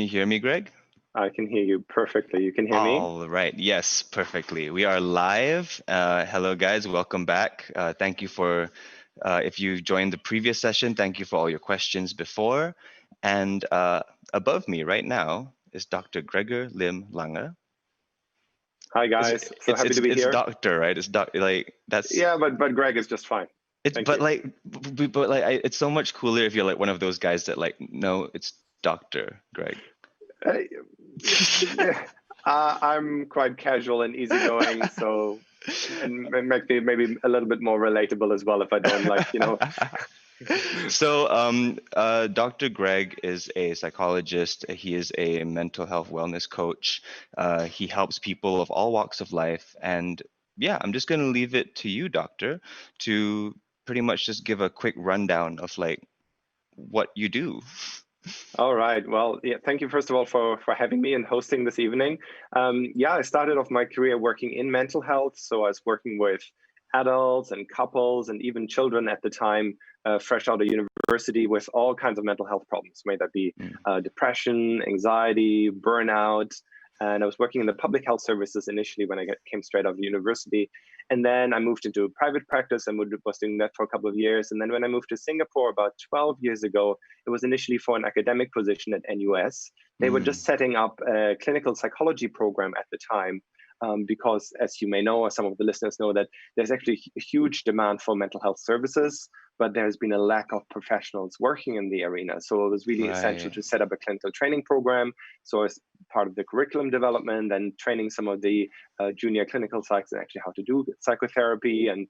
you hear me, Greg? I can hear you perfectly. You can hear me? All right. Yes, perfectly. We are live. Hello, guys. Welcome back. Thank you for, if you joined the previous session, thank you for all your questions before. And above me right now is Dr. Gregor Lim-Lange. Hi, guys. So happy to be it's here. doctor, right? It's like that's. Yeah, but Greg is just fine. It's it's so much cooler if you're like one of those guys that like, no, it's Dr. Greg. I'm quite casual and easygoing, so and maybe a little bit more relatable as well if I don't like, So Dr. Greg is a psychologist. He is a mental health wellness coach. He helps people of all walks of life. And yeah, I'm just going to leave it to you, Doctor, to pretty much just give a quick rundown of like what you do. All right. Well, yeah, thank you, first of all, for having me and hosting this evening. Yeah, I started off my career working in mental health. So I was working with adults and couples and even children at the time, fresh out of university with all kinds of mental health problems, may that be depression, anxiety, burnout. And I was working in the public health services initially when I came straight out of university. And then I moved into private practice and was doing that for a couple of years. And then when I moved to Singapore about 12 years ago, it was initially for an academic position at NUS. They were just setting up a clinical psychology program at the time. Because as you may know, or some of the listeners know, that there's actually a huge demand for mental health services, but there's been a lack of professionals working in the arena. So it was really essential to set up a clinical training program. So as part of the curriculum development and training some of the junior clinical psychs and actually how to do psychotherapy and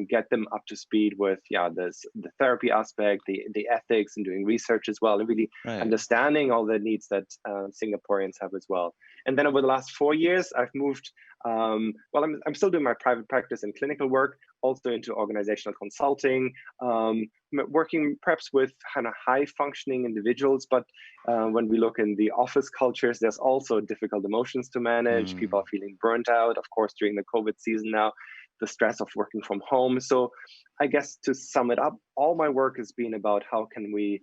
get them up to speed with the therapy aspect, the ethics, and doing research as well, and really understanding all the needs that Singaporeans have as well. And then over the last 4 years, I've moved, I'm still doing my private practice and clinical work, also into organizational consulting, working perhaps with kind of high functioning individuals. But when we look in the office cultures, there's also difficult emotions to manage. People are feeling burnt out, of course, during the COVID season now, the stress of working from home. So I guess to sum it up, all my work has been about how can we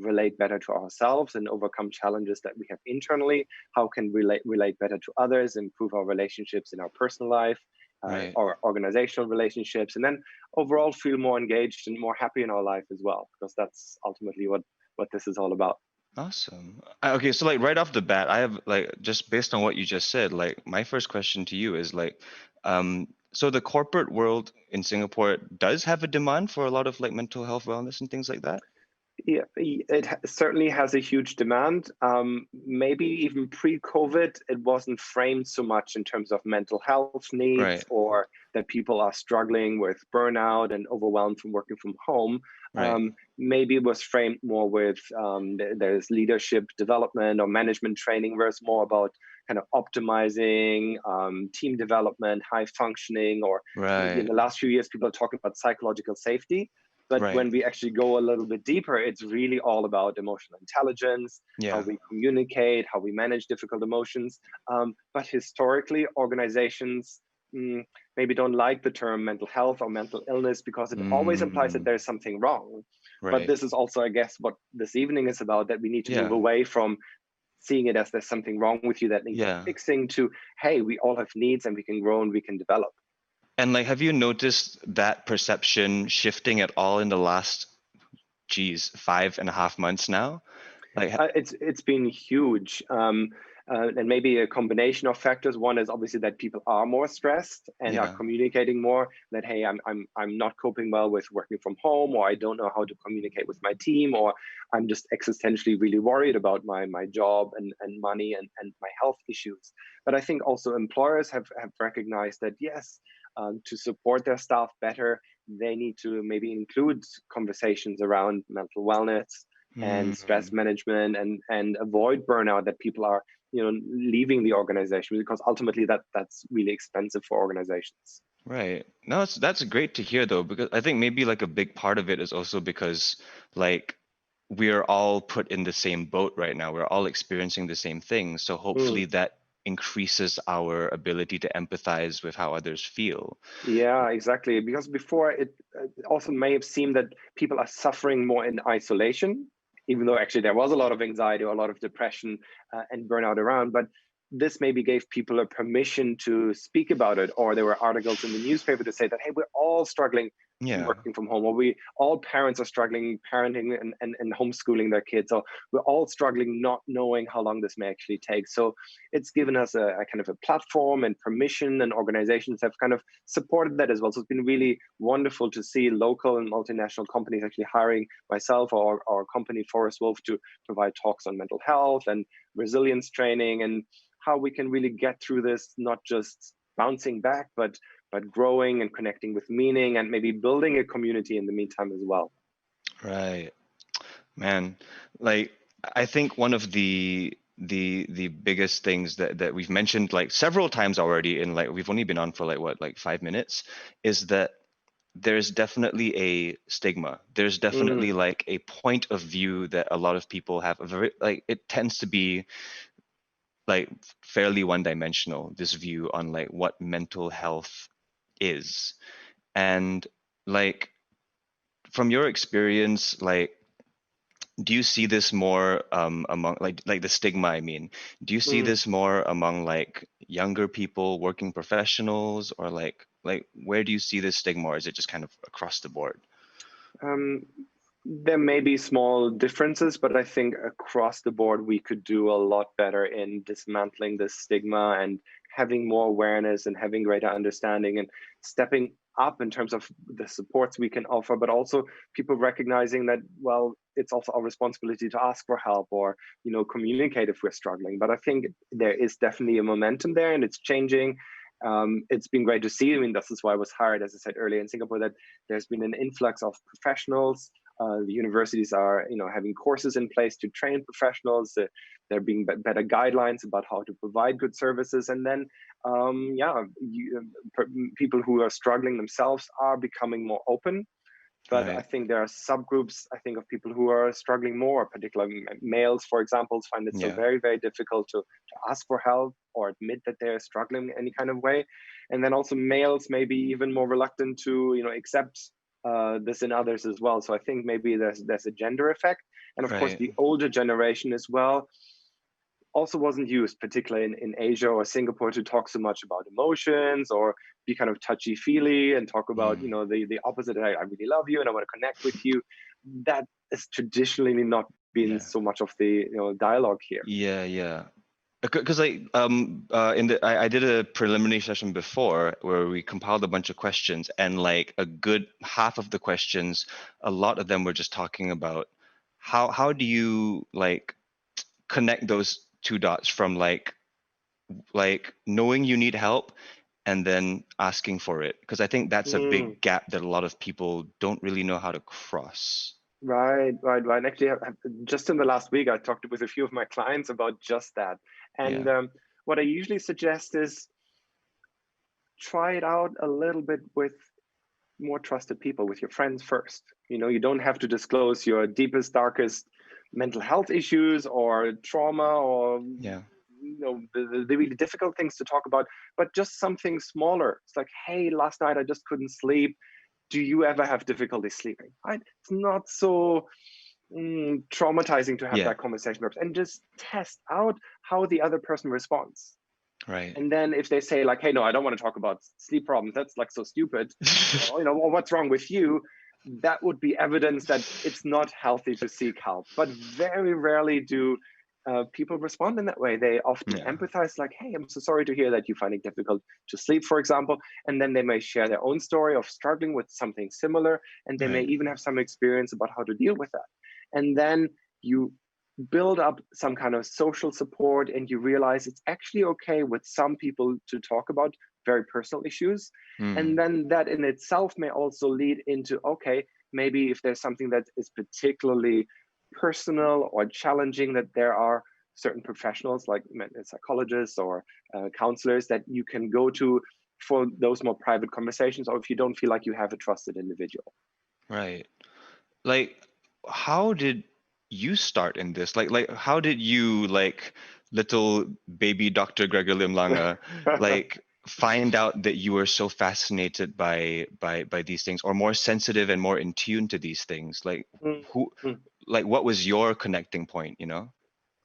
relate better to ourselves and overcome challenges that we have internally, how can we relate better to others, improve our relationships in our personal life, our organizational relationships, and then overall feel more engaged and more happy in our life as well, because that's ultimately what this is all about. Awesome. Okay, so like right off the bat, I have like, just based on what you just said, like my first question to you is like, so the corporate world in Singapore does have a demand for a lot of like mental health wellness and things like that? Yeah, it certainly has a huge demand. Maybe even pre-COVID, it wasn't framed so much in terms of mental health needs or that people are struggling with burnout and overwhelmed from working from home. Maybe it was framed more with there's leadership development or management training, where it's more about kind of optimizing team development, high functioning, or in the last few years, people are talking about psychological safety. But when we actually go a little bit deeper, it's really all about emotional intelligence, how we communicate, how we manage difficult emotions. But historically, organizations maybe don't like the term mental health or mental illness because it always implies that there's something wrong. But this is also, I guess, what this evening is about, that we need to move away from seeing it as there's something wrong with you that needs fixing to, hey, we all have needs and we can grow and we can develop. And like, have you noticed that perception shifting at all in the last, 5.5 months now? Like, it's been huge, and maybe a combination of factors. One is obviously that people are more stressed and are communicating more. That hey, I'm not coping well with working from home, or I don't know how to communicate with my team, or I'm just existentially really worried about my job and money and my health issues. But I think also employers have recognized that yes. To support their staff better, they need to maybe include conversations around mental wellness and stress management and avoid burnout, that people are leaving the organization, because ultimately that's really expensive for organizations. Right. No, that's great to hear though, because I think maybe like a big part of it is also because like we are all put in the same boat right now. We're all experiencing the same thing. So hopefully that increases our ability to empathize with how others feel. Yeah, exactly. Because before it also may have seemed that people are suffering more in isolation, even though actually there was a lot of anxiety or a lot of depression and burnout around. But this maybe gave people a permission to speak about it, or there were articles in the newspaper to say that, hey, we're all struggling Yeah. working from home, or we all parents are struggling parenting and homeschooling their kids, or we're all struggling not knowing how long this may actually take. So it's given us a kind of a platform and permission, and organizations have kind of supported that as well. So it's been really wonderful to see local and multinational companies actually hiring myself or our company Forest Wolf to provide talks on mental health and resilience training, and how we can really get through this, not just bouncing back, but growing and connecting with meaning, and maybe building a community in the meantime as well. Right. Man, like I think one of the biggest things that we've mentioned like several times already, and like we've only been on for like what, like 5 minutes, is that there's definitely a stigma. There's definitely like a point of view that a lot of people have, a very, like, it tends to be like fairly one-dimensional, this view on like what mental health is. And like from your experience, like do you see this more among like the stigma, I mean, do you see this more among like younger people, working professionals, or like where do you see this stigma, or is it just kind of across the board? There may be small differences, but I think across the board we could do a lot better in dismantling this stigma and having more awareness and having greater understanding and stepping up in terms of the supports we can offer, but also people recognizing that, well, it's also our responsibility to ask for help, or communicate if we're struggling. But I think there is definitely a momentum there, and it's changing. It's been great to see. I mean, this is why I was hired, as I said earlier, in Singapore, that there's been an influx of professionals. The universities are, having courses in place to train professionals. There being better guidelines about how to provide good services. And then, people who are struggling themselves are becoming more open. But Right. I think there are subgroups, I think, of people who are struggling more, particularly males, for example, find it so Yeah. very, very difficult to ask for help or admit that they're struggling in any kind of way. And then also males may be even more reluctant to, accept this in others as well. So I think maybe there's a gender effect. And of course, Right. the older generation as well also wasn't used, particularly in Asia or Singapore, to talk so much about emotions or be kind of touchy-feely and talk about, the opposite. I really love you and I want to connect with you. That is traditionally not been Yeah. so much of the dialogue here. Yeah. Because like I did a preliminary session before where we compiled a bunch of questions, and like a good half of the questions, a lot of them were just talking about how do you like connect those two dots from like knowing you need help and then asking for it, because I think that's a big gap that a lot of people don't really know how to cross. Right. Actually, just in the last week, I talked with a few of my clients about just that. And Yeah. what I usually suggest is try it out a little bit with more trusted people, with your friends first. You don't have to disclose your deepest, darkest mental health issues or trauma, or Yeah. the really difficult things to talk about, but just something smaller. It's like, hey, last night I just couldn't sleep. Do you ever have difficulty sleeping? Right? It's not so traumatizing to have Yeah. that conversation, and just test out how the other person responds. Right. And then if they say like, hey, no, I don't want to talk about sleep problems, that's like so stupid, well, what's wrong with you? That would be evidence that it's not healthy to seek help. But very rarely do people respond in that way. They often Yeah. empathize, like, hey, I'm so sorry to hear that you find it difficult to sleep, for example. And then they may share their own story of struggling with something similar. And they may Right. even have some experience about how to deal with that. And then you build up some kind of social support, and you realize it's actually okay with some people to talk about very personal issues. And then that in itself may also lead into, okay, maybe if there's something that is particularly personal or challenging, that there are certain professionals like psychologists or counselors that you can go to for those more private conversations, or if you don't feel like you have a trusted individual. Right. Like, how did you start in this? Like how did you, like little baby Dr. Greg Lim-Lange, like find out that you were so fascinated by these things, or more sensitive and more in tune to these things? Like Mm, who mm. like what was your connecting point, you know?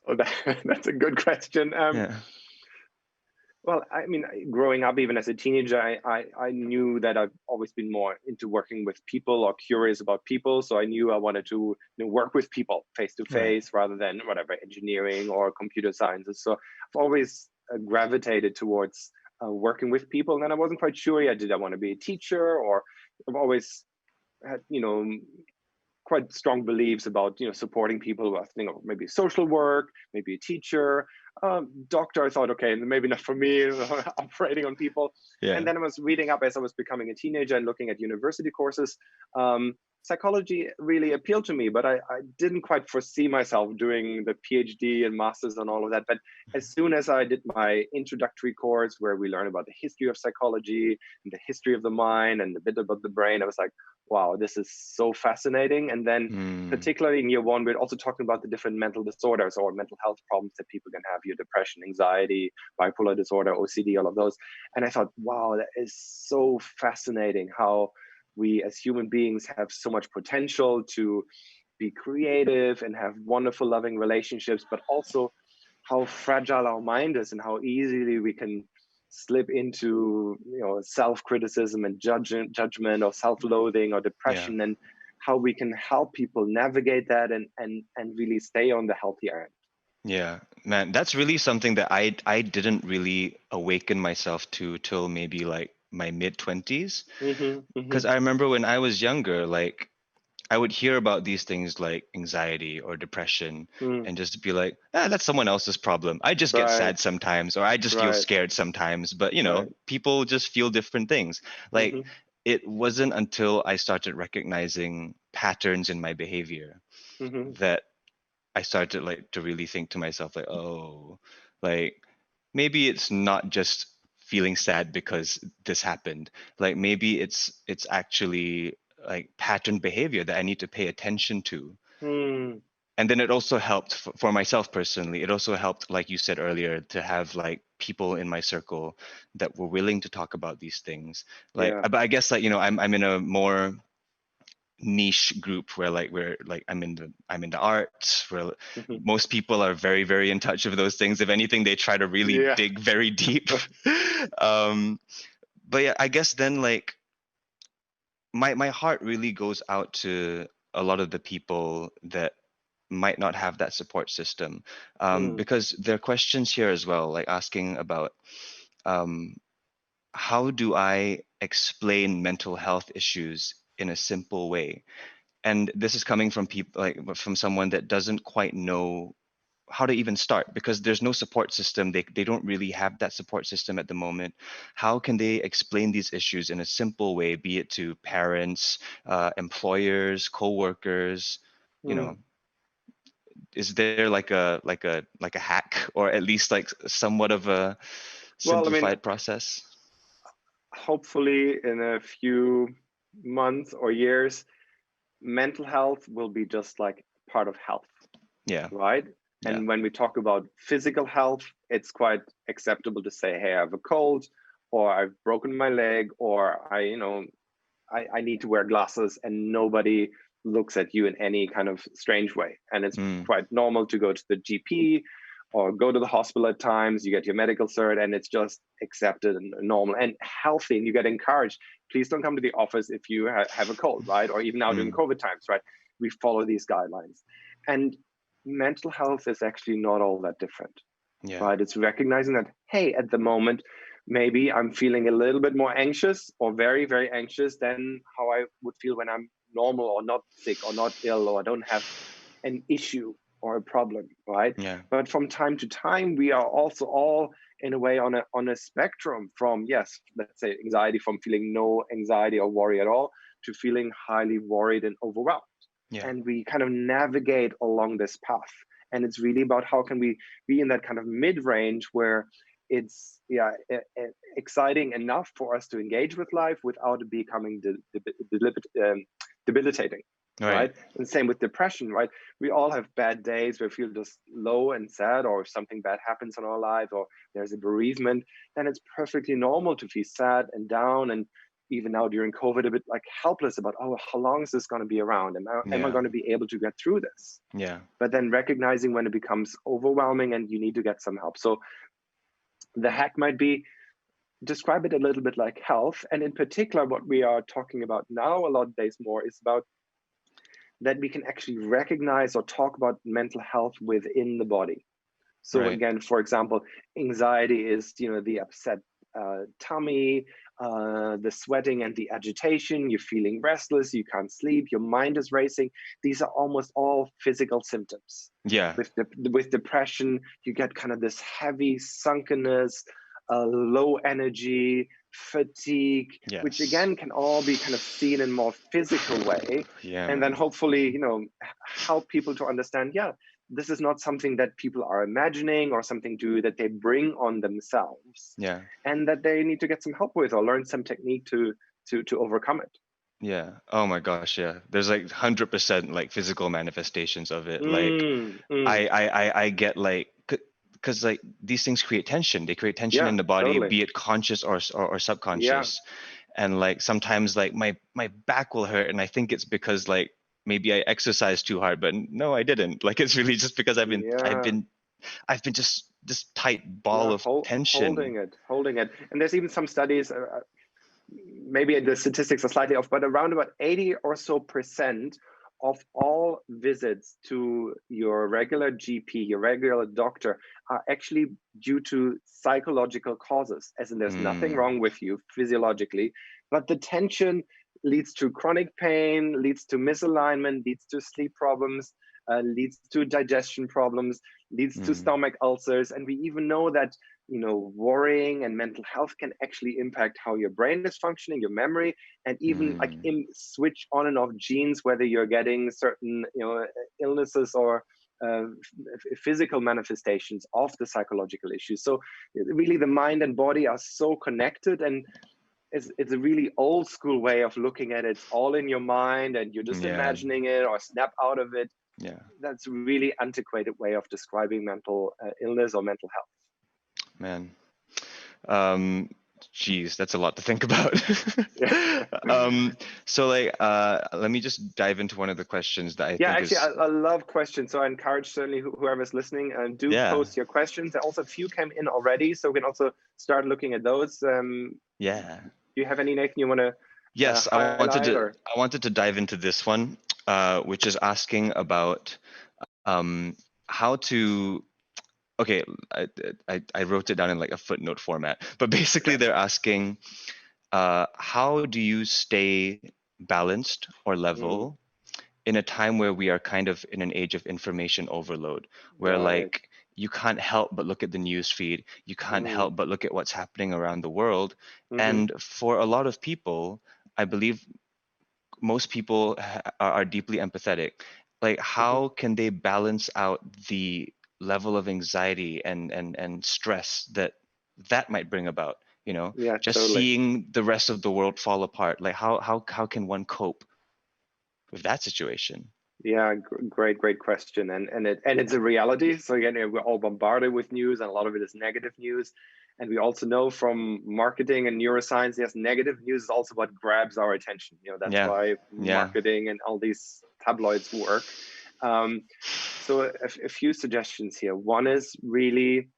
Oh, that's a good question. Yeah. Well, I mean, growing up, even as a teenager, I knew that I've always been more into working with people or curious about people. So I knew I wanted to, work with people face to Right. face rather than whatever engineering or computer sciences. So I've always gravitated towards working with people. And then I wasn't quite sure yet, did I want to be a teacher, or I've always had, quite strong beliefs about supporting people with maybe social work, maybe a teacher, doctor. I thought, okay, maybe not for me, operating on people. And Yeah. then I was reading up as I was becoming a teenager and looking at university courses. Psychology really appealed to me, but I didn't quite foresee myself doing the PhD and masters and all of that. But as soon as I did my introductory course where we learn about the history of psychology and the history of the mind and a bit about the brain, I was like, wow, this is so fascinating. And then Mm. particularly in year one, we're also talking about the different mental disorders or mental health problems that people can have, your depression, anxiety, bipolar disorder, OCD, all of those. And I thought, wow, that is so fascinating how we as human beings have so much potential to be creative and have wonderful, loving relationships, but also how fragile our mind is and how easily we can slip into self-criticism and judgment or self-loathing or Yeah. depression, and how we can help people navigate that and really stay on the healthier end. Yeah, man, that's really something that I didn't really awaken myself to till maybe like my mid 20s. Mm-hmm, Because mm-hmm, I remember when I was younger, like I would hear about these things like anxiety or depression mm, and just be like, that's someone else's problem. I just get right, sad sometimes, or I just feel right, scared sometimes. But right. people just feel different things. Like Mm-hmm, it wasn't until I started recognizing patterns in my behavior mm-hmm, that I started like to really think to myself like, oh, like maybe it's not just feeling sad because this happened. Like maybe it's actually like pattern behavior that I need to pay attention to. mm, And then it also helped for myself personally. It also helped, like you said earlier, to have like people in my circle that were willing to talk about these things. Like, yeah. but I guess like I'm in a more niche group where like we're like I'm in the arts where Mm-hmm, most people are very very in touch with those things. If anything, they try to really yeah. dig very deep. um but yeah, I guess then like my heart really goes out to a lot of the people that might not have that support system, Mm, because there are questions here as well, like asking about um how do I explain mental health issues in a simple way. And this is coming from people like from someone that doesn't quite know how to even start because there's no support system. They don't really have that support system at the moment. How can they explain these issues in a simple way, be it to parents, employers, co-workers? you know mm. is there like a hack, or at least like somewhat of a Well, I mean, simplified process? hopefully in a few months or years, mental health will be just like part of health, Yeah. right? Yeah. And when we talk about physical health, it's quite acceptable to say, hey, I have a cold, or I've broken my leg, or I need to wear glasses, and nobody looks at you in any kind of strange way. And it's Mm. quite normal to go to the GP or go to the hospital at times. You get your medical cert, and it's just accepted and normal and healthy. And you get encouraged. Please don't come to the office if you have a cold, right? Or even now during Mm. COVID times, right? We follow these guidelines. And mental health is actually not all that different, Yeah. right? It's recognizing that, hey, at the moment, maybe I'm feeling a little bit more anxious or very, very anxious than how I would feel when I'm normal or not sick or not ill or I don't have an issue or a problem, right? Yeah. But from time to time, we are also all in a way on a spectrum from, yes, let's say anxiety, from feeling no anxiety or worry at all to feeling highly worried and overwhelmed. Yeah. And we kind of navigate along this path. And it's really about how can we be in that kind of mid range where it's exciting enough for us to engage with life without it becoming debilitating, Right. right? And same with depression, right? We all have bad days where we feel just low and sad, or if something bad happens in our life or there's a bereavement, then it's perfectly normal to feel sad and down. And even now during COVID, a bit like helpless about, oh, how long is this going to be around? Am I going to be able to get through this? Yeah. But then recognizing when it becomes overwhelming and you need to get some help. So the hack might be, describe it a little bit like health. And in particular, what we are talking about now a lot of days more is about that we can actually recognize or talk about mental health within the body. So Right. again, for example, anxiety is, the upset tummy, the sweating and the agitation, you're feeling restless, you can't sleep, your mind is racing. These are almost all physical symptoms. Yeah. With depression, you get kind of this heavy sunkenness, low energy, fatigue, which Yes. again can all be kind of seen in a more physical way. Yeah, And then man. hopefully, help people to understand, this is not something that people are imagining or something that they bring on themselves, Yeah. and that they need to get some help with or learn some technique to overcome it. Yeah. Oh my gosh, yeah. There's like 100% like physical manifestations of it. Like I get like, because like these things create tension. They create tension Yeah, in the body, totally. be it conscious or Yeah, subconscious. And like sometimes like my back will hurt, and I think it's because like maybe I exercised too hard, but no, I didn't. Like it's really just because yeah. I've been just this tight ball No, of tension. holding it. And there's even some studies, maybe the statistics are slightly off, but around about 80 or so percent of all visits to your regular GP, your regular doctor, are actually due to psychological causes, as in there's nothing Mm, wrong with you physiologically, but the tension leads to chronic pain, leads to misalignment, leads to sleep problems, leads to digestion problems, leads to mm, stomach ulcers. And we even know that worrying and mental health can actually impact how your brain is functioning, your memory, and even like mm. switch on and off genes, whether you're getting certain illnesses or physical manifestations of the psychological issues. So really the mind and body are so connected, and it's a really old school way of looking at it. It's all in your mind and you're just Yeah. imagining it or snap out of it. Yeah. That's really antiquated way of describing mental illness or mental health. Man. Um, Geez, that's a lot to think about. Yeah. So like, let me just dive into one of the questions that I Yeah, think actually, is, I love questions. So I encourage certainly whoever's listening, do yeah, post your questions. Also, a few came in already, so we can also start looking at those. yeah. Do you have any, Nathan, you want to Yes, highlight or? I wanted to dive into this one, which is asking about how to. Okay, I wrote it down in like a footnote format, but basically Okay. they're asking, how do you stay balanced or Mm, level in a time where we are kind of in an age of information overload, where right. like you can't help but look at the news feed, you can't Mm, help but look at what's happening around the world. mm-hmm, And for a lot of people, I believe most people are deeply empathetic. Like, mm-hmm. how can they balance out the level of anxiety and stress that might bring about? You know, Yeah, just totally. seeing the rest of the world fall apart. Like, how can one cope with that situation? Yeah, great question, and it's a reality. So again, we're all bombarded with news, and a lot of it is negative news. And we also know from marketing and neuroscience, yes, negative news is also what grabs our attention. That's Yeah, why yeah, marketing and all these tabloids work. Um, so a few suggestions here. One is really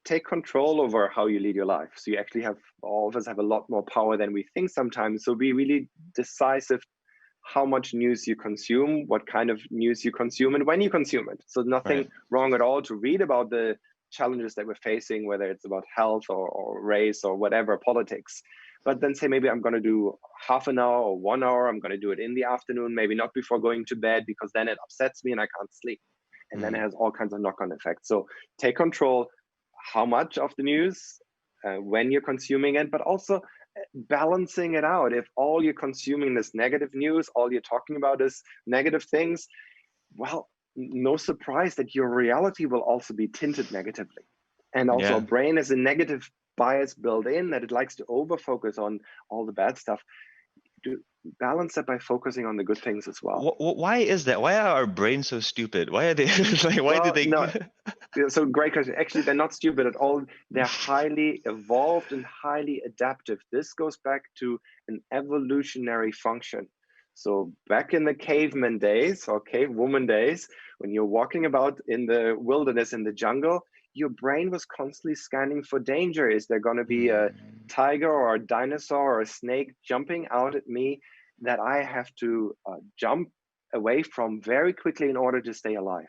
take control over how you lead your life. So you actually have, all of us have a lot more power than we think sometimes. So be really decisive how much news you consume, what kind of news you consume, and when you consume it. So nothing right. wrong at all to read about the challenges that we're facing, whether it's about health or race or whatever, politics. But then say, maybe I'm going to do half an hour or 1 hour. I'm going to do it in the afternoon, maybe not before going to bed, because then it upsets me and I can't sleep. And then it Mm, has all kinds of knock-on effects. So take control how much of the news, when you're consuming it, but also balancing it out. If all you're consuming is negative news, all you're talking about is negative things, well, no surprise that your reality will also be tinted negatively. And also, our yeah, brain has a negative bias built in, that it likes to over focus on all the bad stuff. balance that by focusing on the good things as well. Why is that? Why are our brains so stupid? Why are they like? Why do Well, they? no, so great question. Actually, they're not stupid at all. They're highly evolved and highly adaptive. This goes back to an evolutionary function. So back in the caveman days or cavewoman days, when you're walking about in the wilderness, in the jungle, your brain was constantly scanning for danger. Is there going to be a tiger or a dinosaur or a snake jumping out at me that I have to jump away from very quickly in order to stay alive?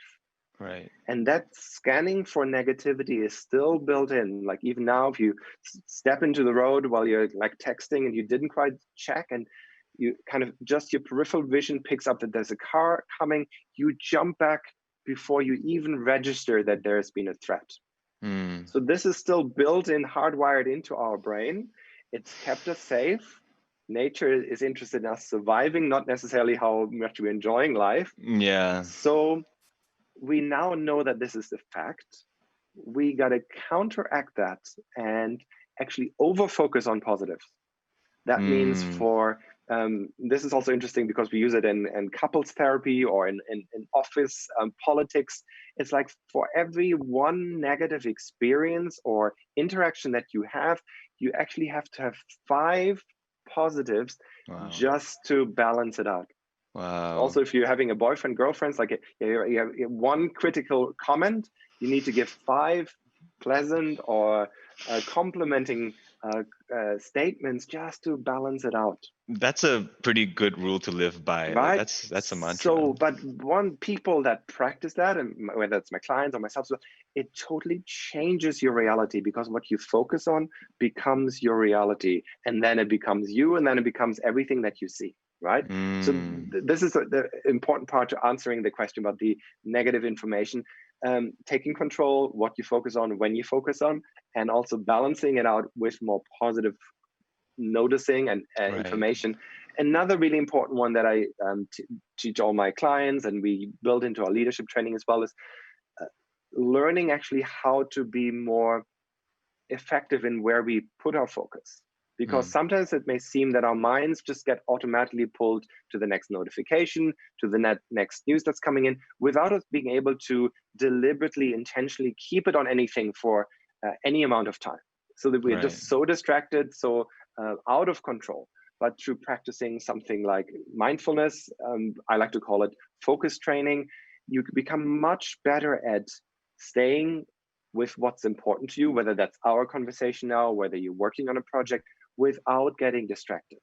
Right. And that scanning for negativity is still built in. Like even now, if you step into the road while you're like texting and you didn't quite check, and you kind of just your peripheral vision picks up that there's a car coming, you jump back before you even register that there's been a threat. So this is still built in, hardwired into our brain. It's kept us safe. Nature is interested in us surviving, not necessarily how much we're enjoying life. Yeah. So we now know that this is the fact. We got to counteract that and actually over focus on positives. That means for this is also interesting because we use it in couples therapy or in office politics. It's like for every one negative experience or interaction that you actually have to have 5 positives just to balance it out. Wow. Also, if you're having a boyfriend, girlfriend, like you have one critical comment, you need to give 5 pleasant or complimenting statements just to balance it out. That's a pretty good rule to live by. Right. That's a mantra. So, but people that practice that, and whether it's my clients or myself, so it totally changes your reality, because what you focus on becomes your reality, and then it becomes you, and then it becomes everything that you see. Right. So this is the important part to answering the question about the negative information. Taking control, what you focus on, when you focus on, and also balancing it out with more positive noticing and information. Another really important one that I teach all my clients, and we build into our leadership training as well, is learning actually how to be more effective in where we put our focus. Because sometimes it may seem that our minds just get automatically pulled to the next notification, to the next news that's coming in, without us being able to deliberately, intentionally keep it on anything for any amount of time. So that we're just so distracted, so out of control. But through practicing something like mindfulness, I like to call it focus training, you become much better at staying with what's important to you, whether that's our conversation now, whether you're working on a project, without getting distracted.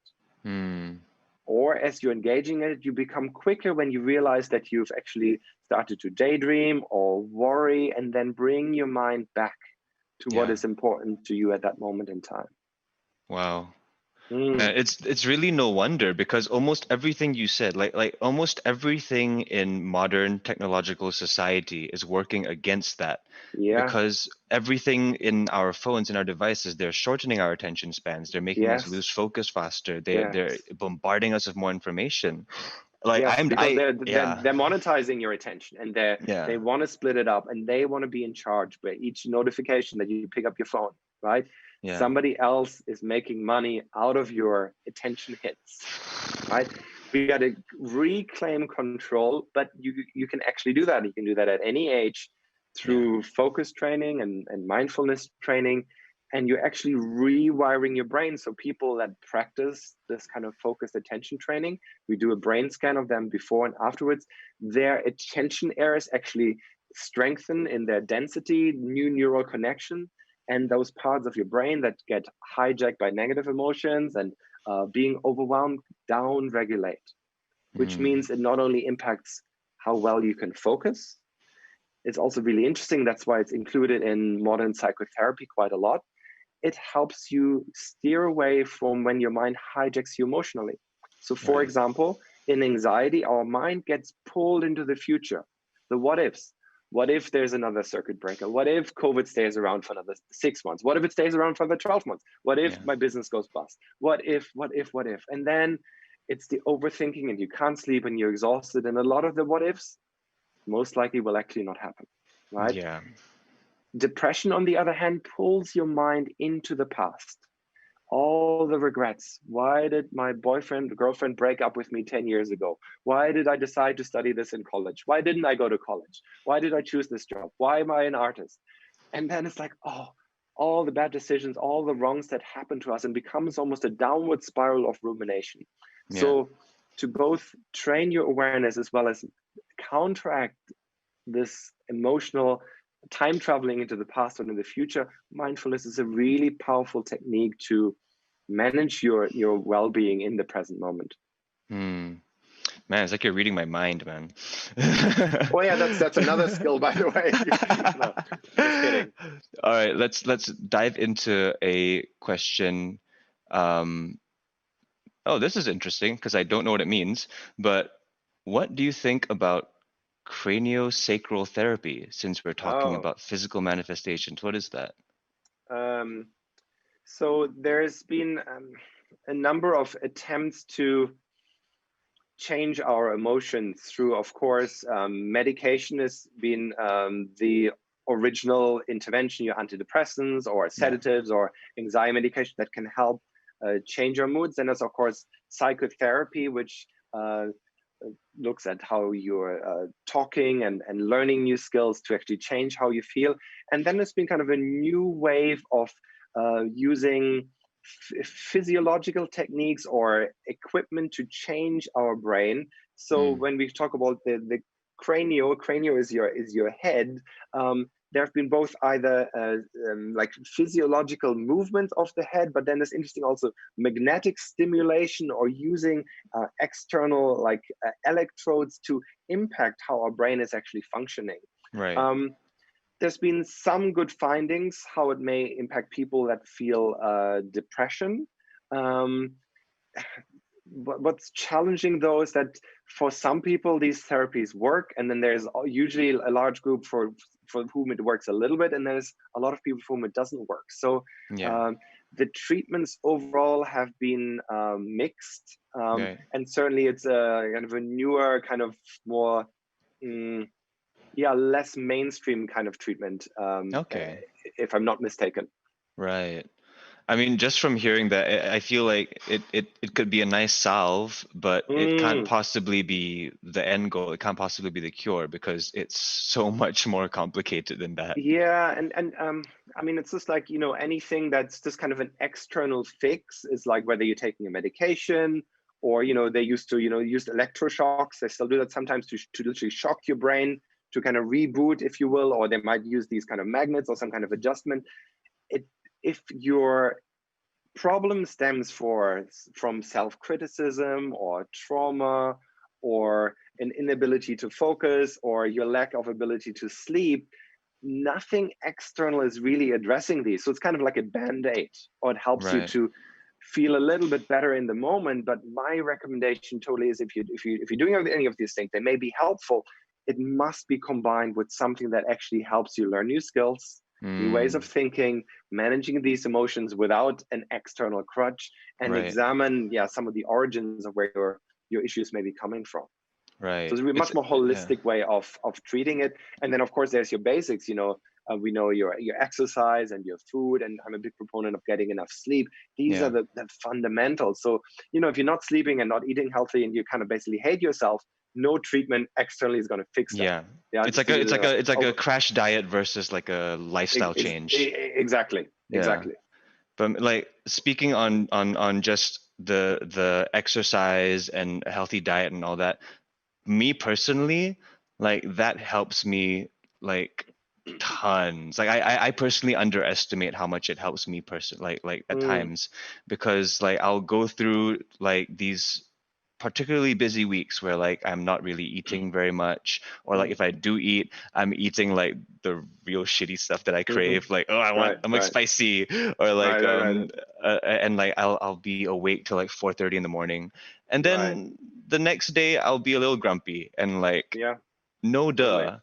Or as you're engaging in it, you become quicker when you realize that you've actually started to daydream or worry, and then bring your mind back to what is important to you at that moment in time. Wow. It's really no wonder, because almost everything you said, like almost everything in modern technological society is working against that. Because everything in our phones and our devices, they're shortening our attention spans. They're making us lose focus faster. They're bombarding us with more information. Like they're monetizing your attention, and they want to split it up, and they want to be in charge by each notification that you pick up your phone, right? Somebody else is making money out of your attention hits, right? We got to reclaim control, but you can actually do that. You can do that at any age through focus training and mindfulness training, and you're actually rewiring your brain. So people that practice this kind of focused attention training, we do a brain scan of them before and afterwards. Their attention areas actually strengthen in their density, new neural connection, and those parts of your brain that get hijacked by negative emotions and being overwhelmed down regulate, which means it not only impacts how well you can focus. It's also really interesting. That's why it's included in modern psychotherapy quite a lot. It helps you steer away from when your mind hijacks you emotionally. So for example, in anxiety, our mind gets pulled into the future, the what ifs. What if there's another circuit breaker? What if COVID stays around for another 6 months? What if it stays around for another 12 months? What if my business goes bust? What if? And then it's the overthinking, and you can't sleep, and you're exhausted. And a lot of the what ifs most likely will actually not happen, right? Depression, on the other hand, pulls your mind into the past. all the regrets. Why did my boyfriend, girlfriend break up with me 10 years ago? Why did I decide to study this in college? Why didn't I go to college? Why did I choose this job? Why am I an artist? And then it's like, oh, all the bad decisions, all the wrongs that happen to us, and becomes almost a downward spiral of rumination. Yeah. So to both train your awareness as well as counteract this emotional time traveling into the past and in the future, mindfulness is a really powerful technique to manage your well-being in the present moment. Hmm. Man, it's like you're reading my mind, man. Oh yeah, that's another skill, by the way. No, just kidding. All right, let's dive into a question. Um, oh, this is interesting because I don't know what it means, but what do you think about craniosacral therapy, since we're talking Oh, about physical manifestations? What is that? um, so there's been a number of attempts to change our emotions through, of course, medication has been the original intervention, your antidepressants or Yeah. sedatives or anxiety medication that can help change our moods. And there's, of course, psychotherapy, which looks at how you're talking and learning new skills to actually change how you feel. And then there's been kind of a new wave of using physiological techniques or equipment to change our brain. So when we talk about the cranial is your head. There have been both either like physiological movement of the head, but then there's interesting also magnetic stimulation or using external like electrodes to impact how our brain is actually functioning. Right. Um, there's been some good findings how it may impact people that feel depression. Um, what's challenging though is that for some people these therapies work, and then there's usually a large group for whom it works a little bit, and there's a lot of people for whom it doesn't work. So Yeah. the treatments overall have been mixed, Right. and certainly it's a kind of a newer kind of more less mainstream kind of treatment, Okay. if I'm not mistaken. Right. I mean, just from hearing that, I feel like it could be a nice salve, but it can't Mm, possibly be the end goal. It can't possibly be the cure because it's so much more complicated than that. yeah, and I mean, it's just like, anything that's just kind of an external fix is like whether you're taking a medication or, they used to, use electroshocks. They still do that sometimes to literally shock your brain to kind of reboot, if you will, or they might use these kind of magnets or some kind of adjustment. It, if your problem stems from self-criticism or trauma or an inability to focus or your lack of ability to sleep, nothing external is really addressing these. So it's kind of like a band-aid, or it helps you Right. to feel a little bit better in the moment. But my recommendation totally is, if you're doing any of these things, they may be helpful. It must be combined with something that actually helps you learn new skills, new ways of Mm, thinking, managing these emotions without an external crutch, and right. examine some of the origins of where your issues may be coming from. So Right. it's a It's much more yeah. holistic way of treating it. And then of course there's your basics. We know your exercise and your food, and I'm a big proponent of getting enough sleep. These are Yeah. the fundamentals. So if you're not sleeping and not eating healthy and you kind of basically hate yourself, no treatment externally is going to fix that. Yeah. Yeah, It's just like to, a crash diet versus like a lifestyle change. exactly, Yeah. exactly. But like speaking on just the exercise and a healthy diet and all that, me personally, like that helps me like tons. Like I personally underestimate how much it helps me like at Mm, times, because like I'll go through like these particularly busy weeks where like I'm not really eating very much, or like mm, if I do eat, I'm eating like the real shitty stuff that I mhm. crave, like oh I want Right, I'm like right, spicy, or like right, and like I'll be awake till like 4:30 in the morning, and right. then the next day I'll be a little grumpy and like Yeah, no totally. duh.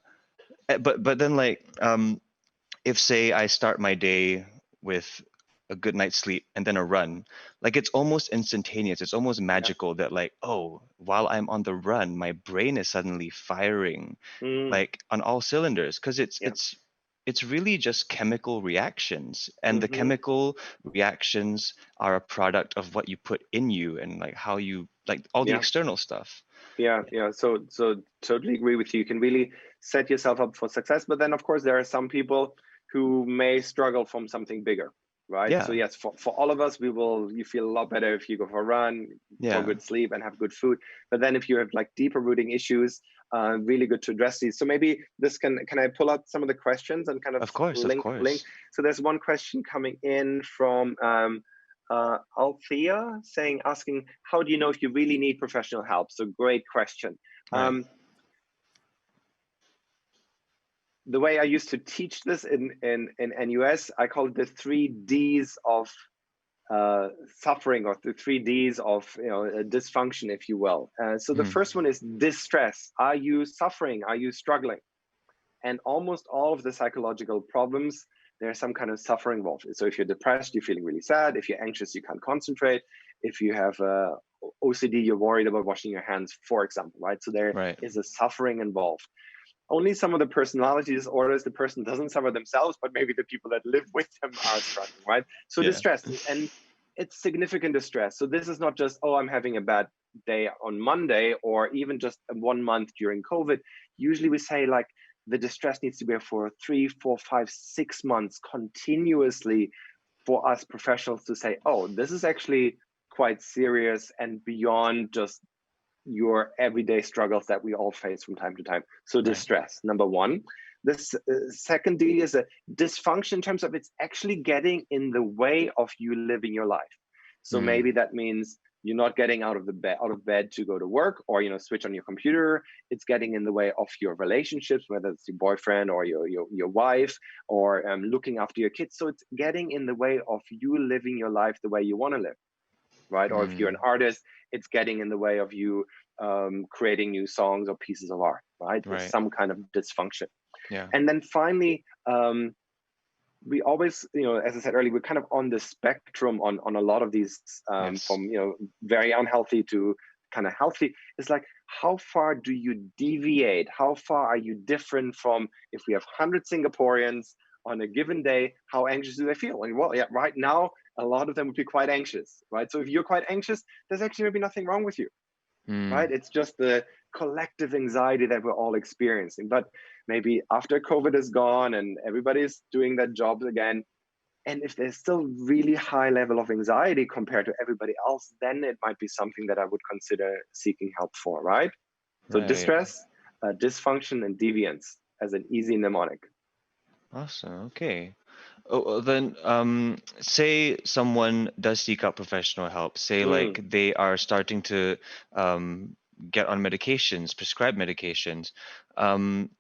But then like if say I start my day with a good night's sleep and then a run, like it's almost instantaneous. It's almost Yeah. magical that like, oh, while I'm on the run, my brain is suddenly firing Mm, like on all cylinders, because it's yeah. it's it's really just chemical reactions, and the Hmm. chemical reactions are a product of what you put in you, and like how you, like all the Yeah. external stuff. Yeah. So totally agree with you. You can really set yourself up for success. But then, of course, there are some people who may struggle from something bigger, right? So Yeah, yes, for all of us, you feel a lot better if you go for a run, for yeah, good sleep, and have good food. But then if you have like deeper rooting issues, really good to address these. So maybe this can I pull out some of the questions and kind of of course, of link. course. So there's one question coming in from Althea asking, how do you know if you really need professional help? So great question. Right. The way I used to teach this in NUS, I call it the 3 Ds of suffering, or the 3 Ds of dysfunction, if you will. So the Mm. first one is distress. Are you suffering? Are you struggling? And almost all of the psychological problems, there's some kind of suffering involved. So if you're depressed, you're feeling really sad. If you're anxious, you can't concentrate. If you have OCD, you're worried about washing your hands, for example, right? So there Right. is a suffering involved. Only some of the personality disorders, the person doesn't suffer themselves, but maybe the people that live with them are struggling, right? So Yeah. distress, and it's significant distress. So this is not just, oh, I'm having a bad day on Monday, or even just 1 month during COVID. Usually we say like the distress needs to be for 3, 4, 5, 6 months continuously for us professionals to say, oh, this is actually quite serious and beyond just your everyday struggles that we all face from time to time. So Right. distress, number one. This second D is a dysfunction in terms of it's actually getting in the way of you living your life. So Mm. maybe that means you're not getting out of bed to go to work, or switch on your computer. It's getting in the way of your relationships, whether it's your boyfriend or your wife, or looking after your kids. So it's getting in the way of you living your life the way you want to live, right? Or if you're an Mm. artist, it's getting in the way of you creating new songs or pieces of art, right? There's Right. some kind of dysfunction. Yeah. And then finally, we always, as I said earlier, we're kind of on the spectrum on a lot of these, Yes. from very unhealthy to kind of healthy. It's like, how far do you deviate? How far are you different from, if we have 100 Singaporeans on a given day, how anxious do they feel? And well, yeah, right now a lot of them would be quite anxious, right? So if you're quite anxious, there's actually maybe nothing wrong with you, Mm. right? It's just the collective anxiety that we're all experiencing. But maybe after COVID is gone and everybody's doing their jobs again, and if there's still really high level of anxiety compared to everybody else, then it might be something that I would consider seeking help for, right? So Right. distress, dysfunction, and deviance as an easy mnemonic. Awesome. Okay. Oh, well, then, say someone does seek out professional help. Say, Mm, like, they are starting to um, get on medications, prescribed medications. Um,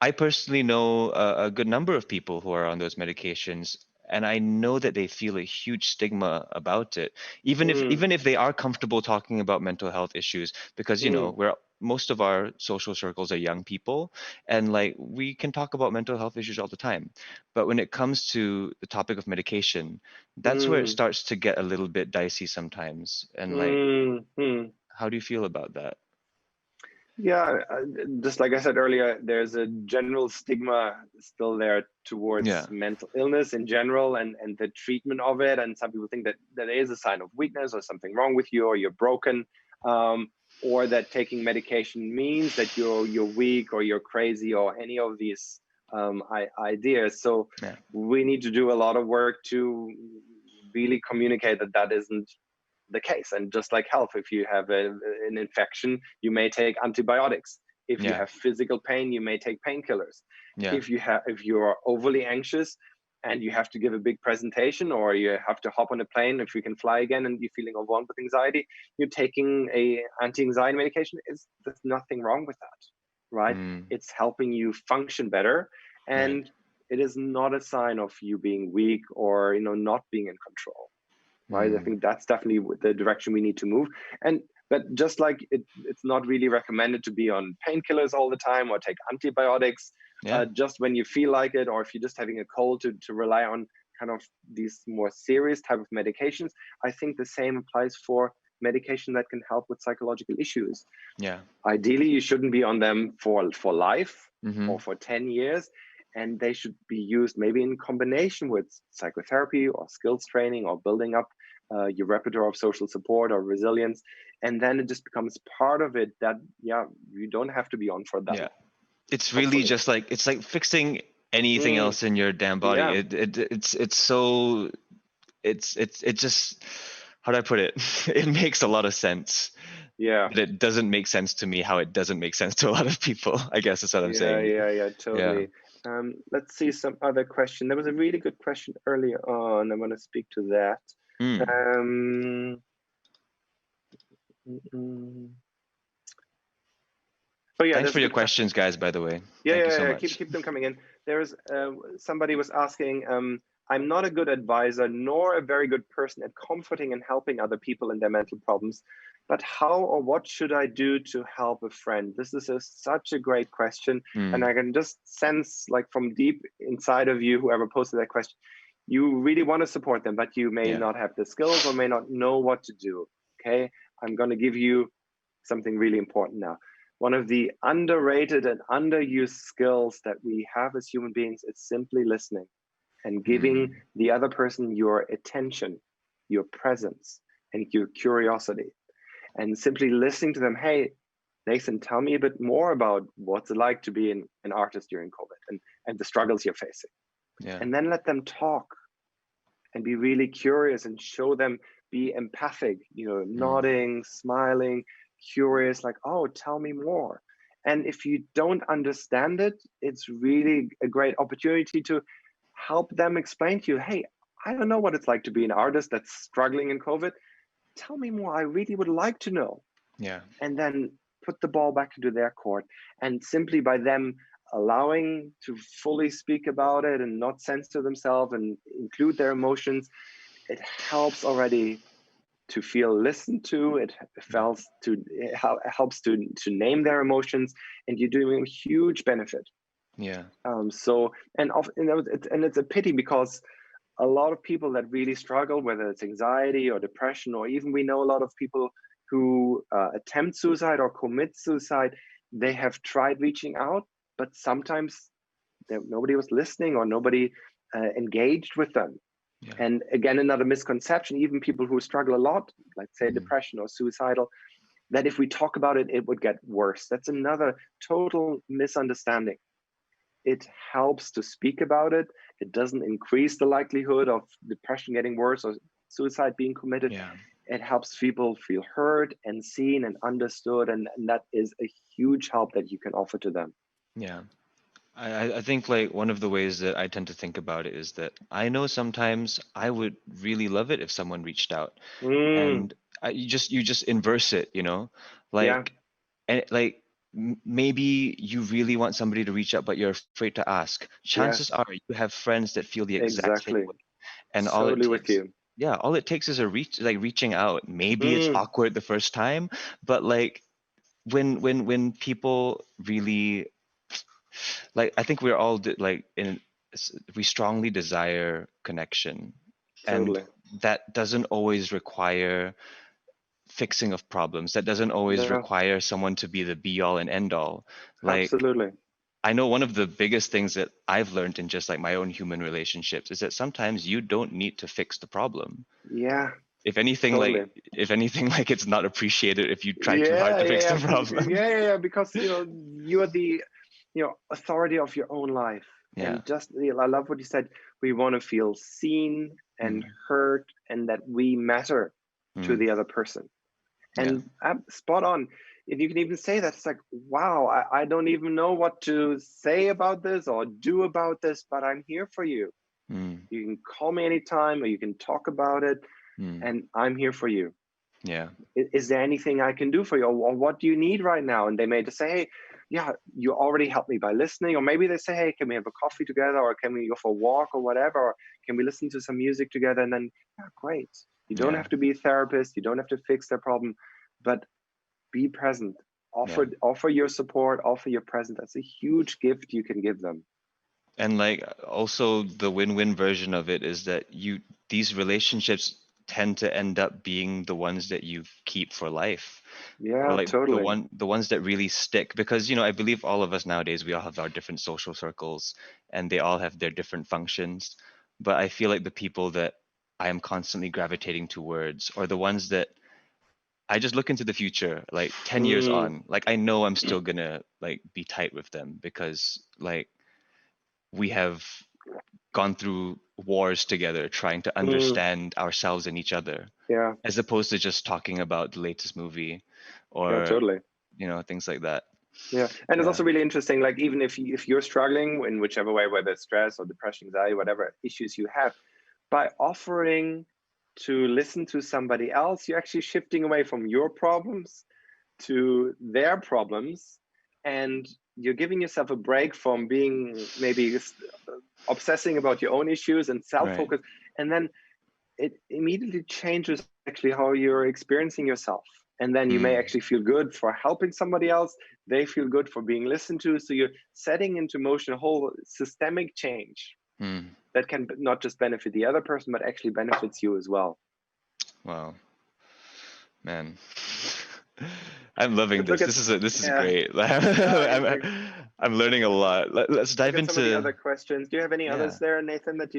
I personally know a good number of people who are on those medications, and I know that they feel a huge stigma about it. mm, Even if they are comfortable talking about mental health issues, because mm, we're most of our social circles are young people, and like we can talk about mental health issues all the time. But when it comes to the topic of medication, that's where it mm, starts to get a little bit dicey sometimes. And like, mm. how do you feel about that? Yeah, just like I said earlier, there's a general stigma still there towards Yeah, mental illness in general, and the treatment of it. And some people think that that is a sign of weakness, or something wrong with you, or you're broken, um, or that taking medication means that you're weak, or you're crazy, or any of these ideas. So yeah, we need to do a lot of work to really communicate that that isn't the case. And just like health, if you have an infection, you may take antibiotics. If you yeah, have physical pain, you may take painkillers. yeah, If you are overly anxious and you have to give a big presentation, or you have to hop on a plane, if you can fly again and you're feeling overwhelmed with anxiety, you're taking a anti-anxiety medication. There's nothing wrong with that, right? mm, It's helping you function better, right, and it is not a sign of you being weak, or not being in control, right? I mm, think that's definitely the direction we need to move. And but just like it's not really recommended to be on painkillers all the time, or take antibiotics yeah. just when you feel like it, or if you're just having a cold, to rely on kind of these more serious type of medications. I think the same applies for medication that can help with psychological issues. Yeah. Ideally, you shouldn't be on them for life, or Mhm. for 10 years. and they should be used maybe in combination with psychotherapy or skills training or building up your repertoire of social support or resilience. And then it just becomes part of it that, yeah, you don't have to be on for that Yeah. long. It's really Hopefully. just like, it's like fixing anything else in your damn body. Yeah. It's so, it just, how do I put it? It makes a lot of sense. Yeah. But it doesn't make sense to me how it doesn't make sense to a lot of people. I guess that's what I'm saying. Yeah, Yeah. totally. Let's see some other question. There was a really good question earlier on. I want to speak to that. Mm. Um, Oh yeah, Thanks there's for a your good question. questions, guys, by the way. Yeah, Thank you so Keep much. them coming in. There's somebody was asking. I'm not a good advisor nor a very good person at comforting and helping other people in their mental problems. But how or what should I do to help a friend? This is such a great question, and I can just sense, like from deep inside of you, whoever posted that question, you really want to support them, but you may not have the skills or may not know what to do. Okay, I'm going to give you something really important now. One of the underrated and underused skills that we have as human beings is simply listening and giving the other person your attention, your presence, and your curiosity. And simply listening to them. Hey, Nathan, tell me a bit more about what's it like to be an artist during COVID and the struggles you're facing. Yeah. And then let them talk and be really curious and show them, be empathic, nodding, smiling, curious, like, oh, tell me more. And if you don't understand it, it's really a great opportunity to help them explain to you, hey, I don't know what it's like to be an artist that's struggling in COVID. Tell me more. I really would like to know. Yeah. And then put the ball back into their court. And simply by them allowing to fully speak about it and not censor themselves and include their emotions, it helps already to feel listened to. It helps to name their emotions, and you're doing a huge benefit. Yeah. It's a pity because a lot of people that really struggle, whether it's anxiety or depression, or even we know a lot of people who attempt suicide or commit suicide, they have tried reaching out, but sometimes nobody was listening or nobody engaged with them. Yeah. And again, another misconception, even people who struggle a lot, like say depression or suicidal, that if we talk about it, it would get worse. That's another total misunderstanding. It helps to speak about it. It doesn't increase the likelihood of depression getting worse or suicide being committed. Yeah. It helps people feel heard and seen and understood. And that is a huge help that you can offer to them. Yeah. I think like one of the ways that I tend to think about it is that I know sometimes I would really love it if someone reached out, and you just inverse it, like, and like maybe you really want somebody to reach out, but you're afraid to ask. Chances are you have friends that feel the exact same Exactly. way, and Totally with you. all it takes is reaching out. Maybe it's awkward the first time, but like when people really, like, I think we're all we strongly desire connection, and Totally. that doesn't always require fixing of problems. That doesn't always No, require someone to be the be all and end all. Like, absolutely. I know one of the biggest things that I've learned in just like my own human relationships is that sometimes you don't need to fix the problem. Yeah, If anything, totally. like it's not appreciated if you try too hard to fix the problem. Because you're the authority of your own life, Yeah. and just I love what you said. We want to feel seen and heard, and that we matter to the other person. Yeah. And I'm spot on. If you can even say that, it's like, wow, I don't even know what to say about this or do about this, but I'm here for you. You can call me anytime, or you can talk about it, and I'm here for you. Yeah. Is there anything I can do for you, or what do you need right now? And they may just say, hey, yeah, you already helped me by listening. Or maybe they say, hey, can we have a coffee together, or can we go for a walk or whatever, or can we listen to some music together? And then, yeah, great. You don't have to be a therapist, you don't have to fix their problem, but be present. Offer your support, offer your presence. That's a huge gift you can give them. And like also the win-win version of it is that these relationships tend to end up being the ones that you keep for life, or Yeah, like totally. the ones that really stick. Because, you know, I believe all of us nowadays, we all have our different social circles, and they all have their different functions. But I feel like the people that I am constantly gravitating towards, or the ones that I just look into the future, like 10 years Mm, on, like I know I'm still gonna like be tight with them, because like we have gone through wars together trying to mm, understand ourselves and each other, yeah, as opposed to just talking about the latest movie, yeah, or, totally. you know, things like that. Yeah, and it's Yeah. also really interesting. Like even if you're struggling in whichever way, whether it's stress or depression, anxiety, whatever issues you have, by offering to listen to somebody else, you're actually shifting away from your problems to their problems, and you're giving yourself a break from being maybe obsessing about your own issues and Right. self-focus, and then it immediately changes actually how you're experiencing yourself. And then you may Mm, actually feel good for helping somebody else. They feel good for being listened to. So you're setting into motion a whole systemic change mm. that can not just benefit the other person, but actually benefits you as well. Wow, man. I'm loving But look this. at, This is yeah, great. and I'm learning a lot. Let's look dive at some of the into, other questions. Do you have any yeah. others there, Nathan, that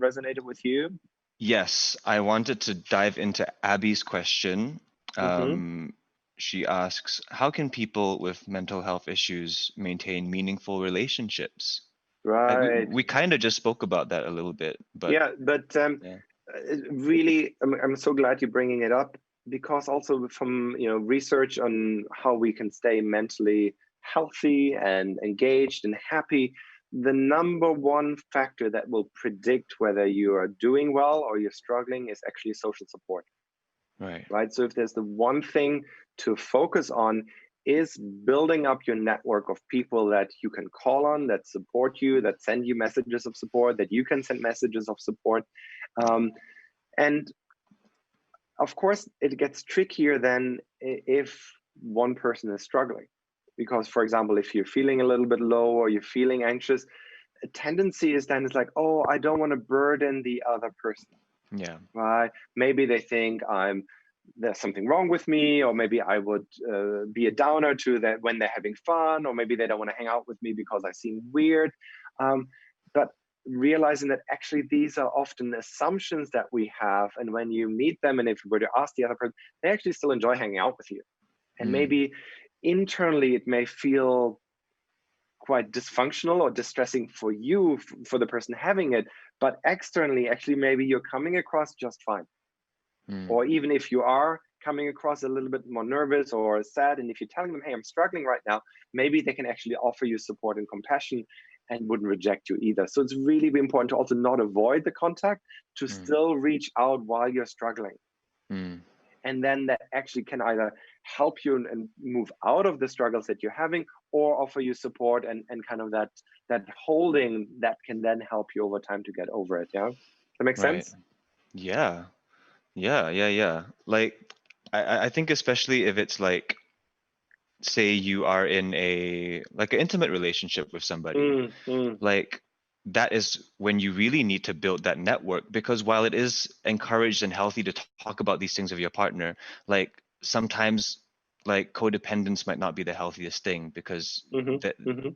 resonated with you? Yes, I wanted to dive into Abby's question. Mm-hmm. Um, she asks, how can people with mental health issues maintain meaningful relationships? Right. We kind of just spoke about that a little bit, but Yeah, but yeah. really, I'm so glad you're bringing it up, because also from research on how we can stay mentally healthy and engaged and happy, the number one factor that will predict whether you are doing well or you're struggling is actually social support. Right. Right? So if there's the one thing to focus on, is building up your network of people that you can call on, that support you, that send you messages of support, that you can send messages of support. Um, and of course, it gets trickier than if one person is struggling. Because, for example, if you're feeling a little bit low or you're feeling anxious, a tendency is then it's like, oh, I don't want to burden the other person. Yeah. Right? Maybe they think there's something wrong with me, or maybe I would be a downer to that when they're having fun, or maybe they don't want to hang out with me because I seem weird. But realizing that actually these are often assumptions that we have, and when you meet them, and if you were to ask the other person, they actually still enjoy hanging out with you, and Mm, maybe internally it may feel quite dysfunctional or distressing for you, for the person having it, but externally actually maybe you're coming across just fine. mm, Or even if you are coming across a little bit more nervous or sad, and if you're telling them, hey, I'm struggling right now, maybe they can actually offer you support and compassion and wouldn't reject you either. So it's really important to also not avoid the contact, to mm, still reach out while you're struggling. mm. And then that actually can either help you and move out of the struggles that you're having, or offer you support and kind of that holding that can then help you over time to get over it. Yeah, that makes Right. sense. Yeah. Yeah. Like, I think especially if it's like, say you are in a like an intimate relationship with somebody, Mm, mm, like that is when you really need to build that network, because while it is encouraged and healthy to talk about these things with your partner, like sometimes like codependence might not be the healthiest thing, because mm-hmm, that mm-hmm.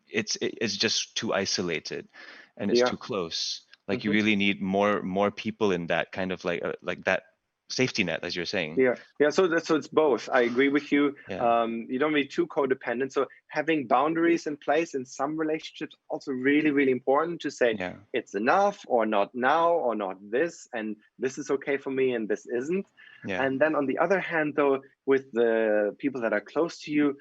it's just too isolated and it's Yeah. too close. Like you Mm-hmm. really need more people in that kind of like that safety net, as you're saying. Yeah, yeah. So it's both. I agree with you. Yeah. You don't be too codependent. So having boundaries in place in some relationships also really, really important, to say Yeah. it's enough, or not now, or not this, and this is okay for me and this isn't. Yeah. And then on the other hand, though, with the people that are close to you,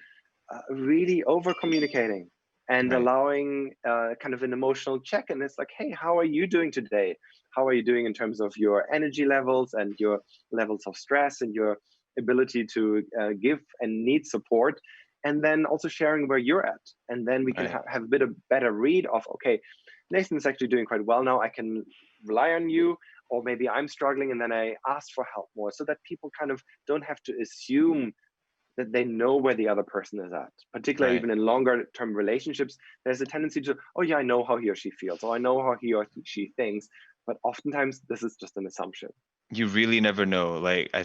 really over communicating and Right. allowing kind of an emotional check. And it's like, hey, how are you doing today? How are you doing in terms of your energy levels and your levels of stress and your ability to give and need support? And then also sharing where you're at. And then we can Right. have a bit of better read of, okay, Nathan's actually doing quite well now. I can rely on you. Or maybe I'm struggling, and then I ask for help more, so that people kind of don't have to assume that they know where the other person is at. Particularly Right. even in longer term relationships, there's a tendency to, oh yeah, I know how he or she feels, or I know how he or she thinks. But oftentimes this is just an assumption. you really never know. Like I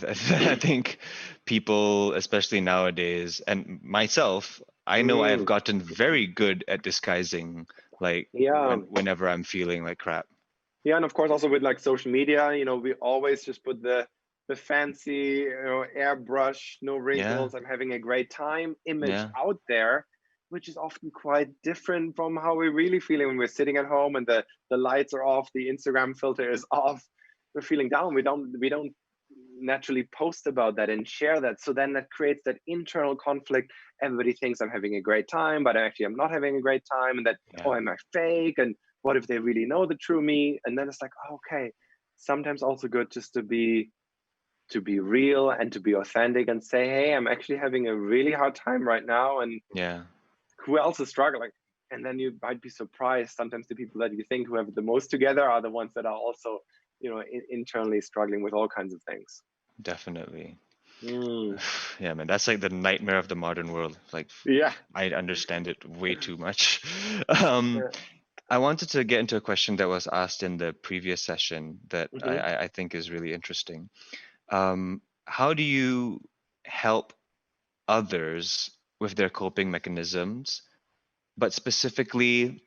think people, especially nowadays, and myself, I know I have Mm, gotten very good at disguising like yeah. whenever I'm feeling like crap. Yeah, and of course also with like social media, we always just put the fancy, airbrush, no Yeah, wrinkles, I'm having a great time image yeah, out there, which is often quite different from how we're really feeling when we're sitting at home and the lights are off, the Instagram filter is off. We're feeling down. We don't naturally post about that and share that. So then that creates that internal conflict. Everybody thinks I'm having a great time, but actually I'm not having a great time, and that, yeah, oh, am I fake? And what if they really know the true me? And then it's like, okay, sometimes also good just to be real and to be authentic and say, hey, I'm actually having a really hard time right now, and yeah. who else is struggling? And then you might be surprised, sometimes the people that you think who have the most together are the ones that are also, internally struggling with all kinds of things. Definitely. Mm, Yeah, man, that's like the nightmare of the modern world. Like, yeah. I understand it way too much. Um, Yeah. I wanted to get into a question that was asked in the previous session that Hmm. I think is really interesting. How do you help others with their coping mechanisms, but specifically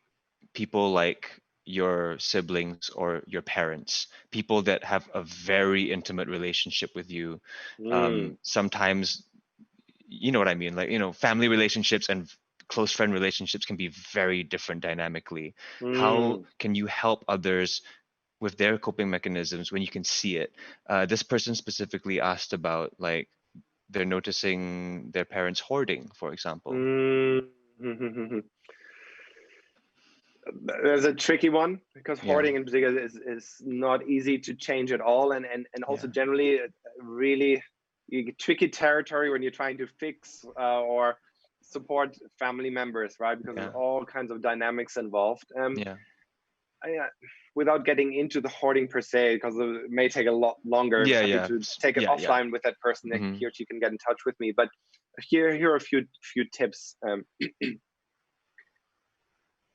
people like your siblings or your parents, people that have a very intimate relationship with you? Mm, Sometimes, you know what I mean? Like, family relationships and close friend relationships can be very different dynamically. How mm, can you help others with their coping mechanisms when you can see it? This person specifically asked about like they're noticing their parents hoarding, for example. mm. There's a tricky one because Yeah, hoarding in particular is not easy to change at all, and also yeah, generally really tricky territory when you're trying to fix or support family members, right? Because there's yeah, all kinds of dynamics involved. yeah. I, without getting into the hoarding per se, because it may take a lot longer. Yeah, Happy yeah, to take it yeah, yeah. offline with that person, that Hmm. he or she can get in touch with me. But here are a few tips.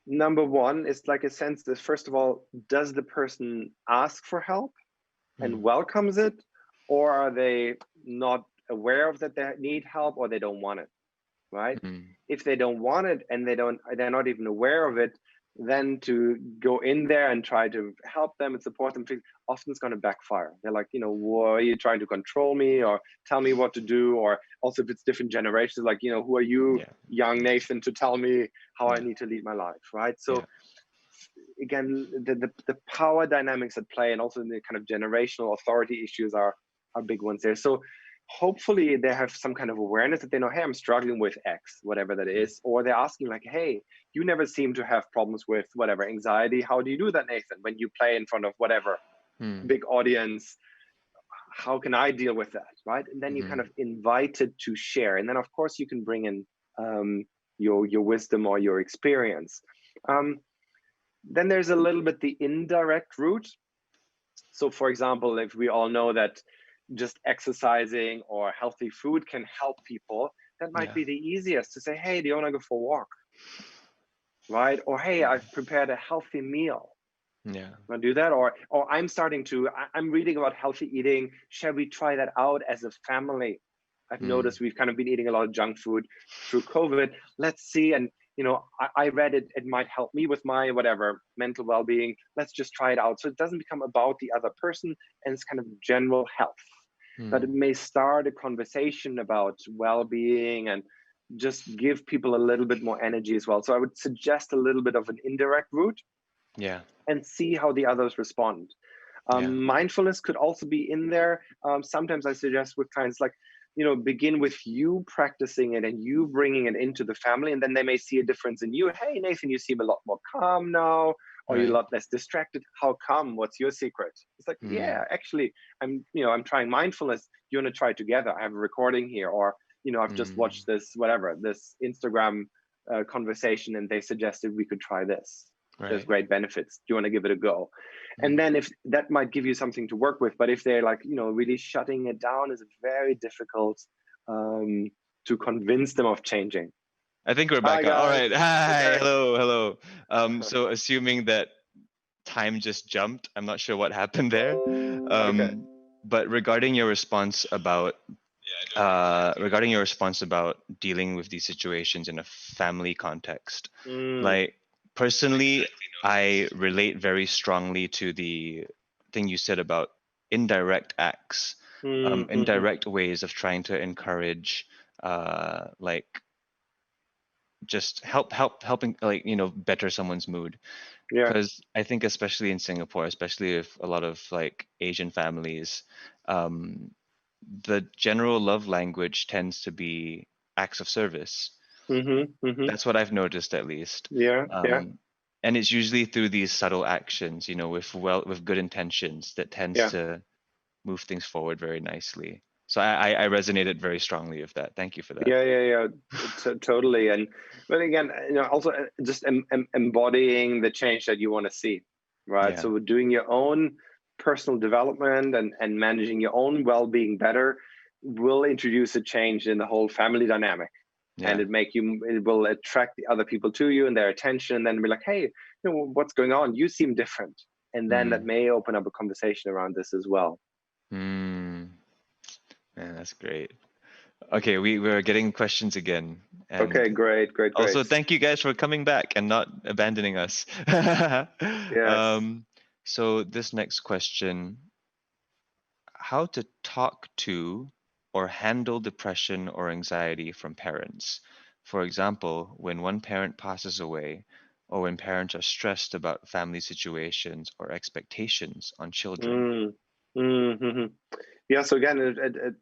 Number one is like a sense that, first of all, does the person ask for help and Mm. welcomes it, or are they not aware of that they need help, or they don't want it, right? Mm. If they don't want it and they're not even aware of it, then to go in there and try to help them and support them, often it's going to backfire. They're like, why are you trying to control me or tell me what to do? Or also if it's different generations, like, who are you, Yeah, young Nathan, to tell me how I yeah, need to lead my life, right? So yeah. again, the power dynamics at play, and also the kind of generational authority issues are big ones there. So hopefully they have some kind of awareness that they know, hey, I'm struggling with X, whatever that Mm. is, or they're asking like, hey, you never seem to have problems with whatever anxiety. How do you do that, Nathan? When you play in front of whatever Mm. big audience, how can I deal with that, right? And then you kind Hmm. of invited to share, and then of course you can bring in your wisdom or your experience. Um, then there's a little bit the indirect route. So, for example, if we all know that just exercising or healthy food can help people, that might Yeah, be the easiest to say, hey, do you want to go for a walk? Right? Or, hey, I've prepared a healthy meal. yeah. Want to do that? Or I'm starting to, I'm reading about healthy eating. Shall we try that out as a family? I've Mm. noticed we've kind of been eating a lot of junk food through COVID. Let's see. And, I read it, it might help me with my whatever mental well being. Let's just try it out. So it doesn't become about the other person, and it's kind of general health. But it Mm. may start a conversation about well being and just give people a little bit more energy as well. So I would suggest a little bit of an indirect route Yeah, and see how the others respond. yeah. Mindfulness could also be in there. Sometimes I suggest with clients, like, begin with you practicing it and you bringing it into the family, and then they may see a difference in you. Hey, Nathan, you seem a lot more calm now, or you're a Right. lot less distracted. How come? What's your secret? It's like, yeah, Mm. actually, I'm trying mindfulness. You want to try it together? I have a recording here, or I've just Mm. watched this Instagram conversation, and they suggested we could try this. There's Right. great benefits. Do you want to give it a go? And Mm. then if that might give you something to work with, but if they're like, really shutting it down, is very difficult um, to convince them of changing. I think we're Hi back on. All guys, right. we're Hi. back. Hello. Hello. So assuming that time just jumped, I'm not sure what happened there. Okay. Um, but regarding your response about dealing with these situations in a family context, Mm, like personally, I relate very strongly to the thing you said about indirect acts, mhm. indirect ways of trying to encourage, like just helping, like, better someone's mood. Yeah. Because I think especially in Singapore, especially with a lot of like Asian families, um, the general love language tends to be acts of service. Mhm. That's what I've noticed, at least. Yeah. Yeah. Um, and it's usually through these subtle actions, with good intentions, that tends Yeah. to move things forward very nicely. So I resonated very strongly with that. Thank you for that. Yeah. Totally. And but again, also just embodying the change that you want to see, right? Yeah, So doing your own personal development and managing your own well-being better will introduce a change in the whole family dynamic. And yeah. it will attract the other people to you and their attention, and then be like, hey, what's going on? You seem different. And then that Mm. may open up a conversation around this as well. Mm. Man, that's great. Okay, we're getting questions again. Okay, And great. also, thank you guys for coming back and not abandoning us. Yes. So this next question, how to talk to or handle depression or anxiety from parents. For example, when one parent passes away, or when parents are stressed about family situations or expectations on children. Mm. Mm-hmm. Yeah, so again, it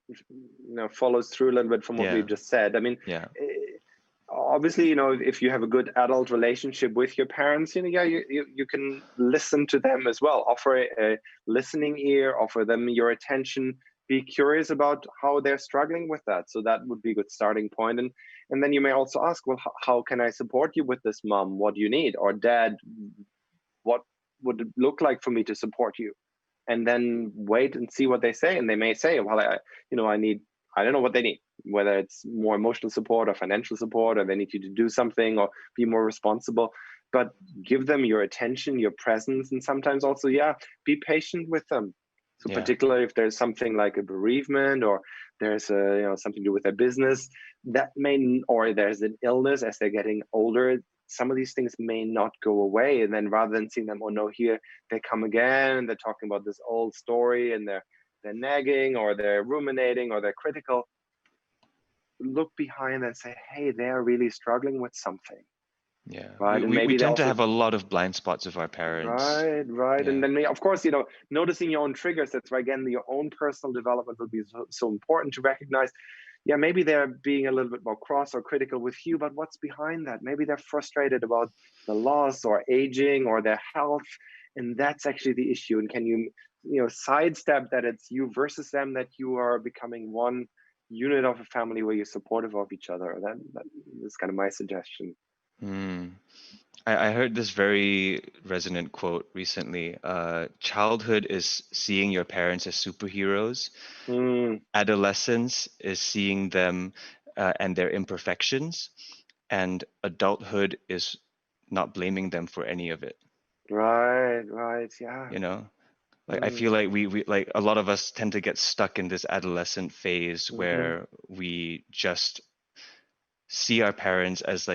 follows through a little bit from what Yeah, we've just said. I mean, yeah, obviously, if you have a good adult relationship with your parents, yeah, you can listen to them as well. Offer a listening ear, offer them your attention. Be curious about how they're struggling with that. So that would be a good starting point. And then you may also ask, well, how can I support you with this, mom? What do you need? Or dad, what would it look like for me to support you? And then wait and see what they say. And they may say, well, I need, I don't know what they need, whether it's more emotional support or financial support, or they need you to do something or be more responsible. But give them your attention, your presence, and sometimes also, yeah, be patient with them. So yeah. particularly if there's something like a bereavement, or there's something to do with their business, that may, or there's an illness as they're getting older, some of these things may not go away. And then rather than seeing them, oh no, here they come again, and they're talking about this old story, and they're nagging, or they're ruminating, or they're critical, look behind and say, hey, they're really struggling with something, Yeah, we, right? And we we maybe they tend to also, have a lot of blind spots with our parents. right. And Yeah, then of course, noticing your own triggers. That's why again, your own personal development will be so important to recognize. Yeah, maybe they're being a little bit more cross or critical with you, but what's behind that? Maybe they're frustrated about the loss or aging or their health, and that's actually the issue. And can you sidestep that it's you versus them, that you are becoming one unit of a family where you're supportive of each other? That is kind of my suggestion. Hmm. I heard this very resonant quote recently. Childhood is seeing your parents as superheroes. Mm, Adolescence is seeing them and their imperfections. And adulthood is not blaming them for any of it. right, yeah. You know, like I Mm, feel like we like a lot of us tend to get stuck in this adolescent phase hmm. where we just see our parents as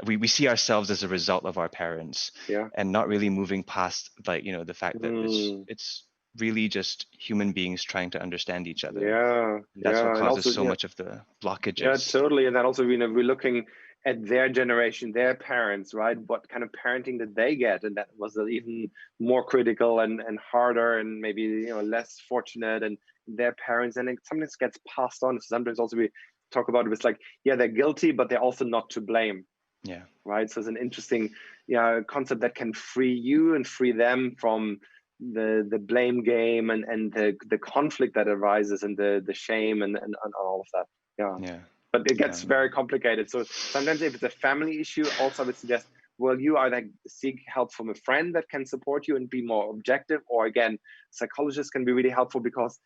we see ourselves as a result of our parents, Yeah. and not really moving past, like, the fact that Mm, it's really just human beings trying to understand each other. And that's what yeah. And causes also, so much of the yeah, blockages. totally. And then also, we're looking at their generation, their parents, right? What kind of parenting did they get? And that was even more critical and harder, and maybe, less fortunate, and their parents. And it sometimes gets passed on. Sometimes also we talk about it, it's like, yeah, they're guilty, but they're also not to blame, Yeah, right? So it's an interesting, yeah, concept that can free you and free them from the blame game, and the conflict that arises, and the shame, and all of that. Yeah, yeah, but it gets yeah, very complicated. So sometimes if it's a family issue, also I would suggest, well, you either seek help from a friend that can support you and be more objective, or again, psychologists can be really helpful, because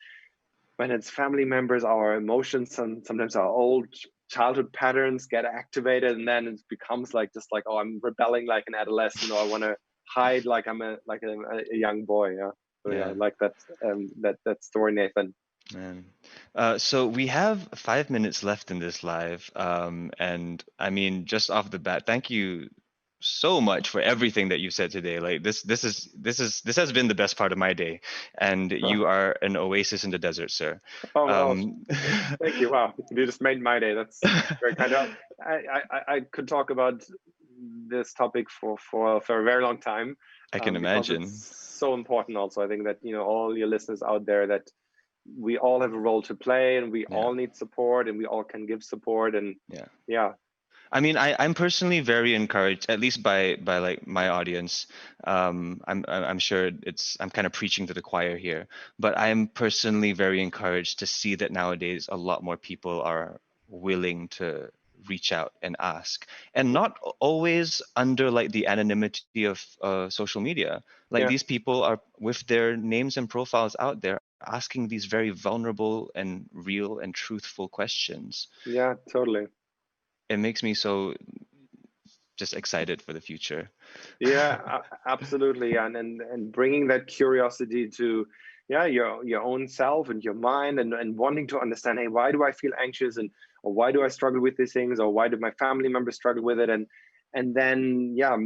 when it's family members, our emotions and sometimes our old childhood patterns get activated, and then it becomes like, just like, oh, I'm rebelling like an adolescent, or I want to hide like I'm a young boy. Yeah. yeah, I Yeah. like that that story, Nathan. Man. So we have 5 minutes left in this live. And I mean, just off the bat, thank you so much for everything that you said today. Like this has been the best part of my day. And Oh, you are an oasis in the desert, sir. oh, oh, Um, thank you. Wow, you just made my day. That's very kind of. I could talk about this topic for a very long time, I can because imagine. it's so important. Also, I think that all your listeners out there, that we all have a role to play, and we Yeah. all need support, and we all can give support, and Yeah. yeah, I mean, I'm personally very encouraged, at least by like my audience. I'm sure I'm kind of preaching to the choir here, but I'm personally very encouraged to see that nowadays a lot more people are willing to reach out and ask, and not always under like the anonymity of social media. Like yeah, these people are with their names and profiles out there asking these very vulnerable and real and truthful questions. yeah, totally. It makes me so just excited for the future. Yeah, absolutely, and bringing that curiosity to, yeah, your own self and your mind, and wanting to understand, hey, why do I feel anxious, and or why do I struggle with these things, or why do my family members struggle with it, and then yeah,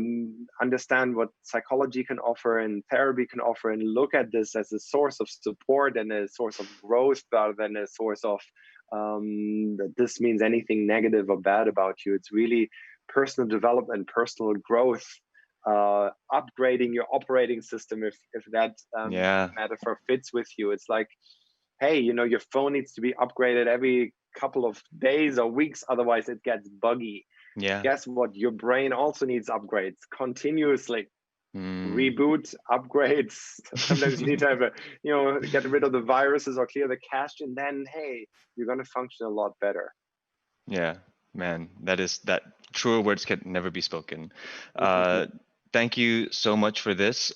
understand what psychology can offer and therapy can offer, and look at this as a source of support and a source of growth rather than a source of that this means anything negative or bad about you. It's really personal development, personal growth, upgrading your operating system, if that Yeah, metaphor fits with you. It's like, hey, your phone needs to be upgraded every couple of days or weeks, otherwise it gets buggy. yeah. Guess what? Your brain also needs upgrades continuously. Mm. Reboot, upgrades. Sometimes you need to have get rid of the viruses or clear the cache, and then hey, you're going to function a lot better. Yeah, man, that truer words can never be spoken. Uh, Thank you so much for this.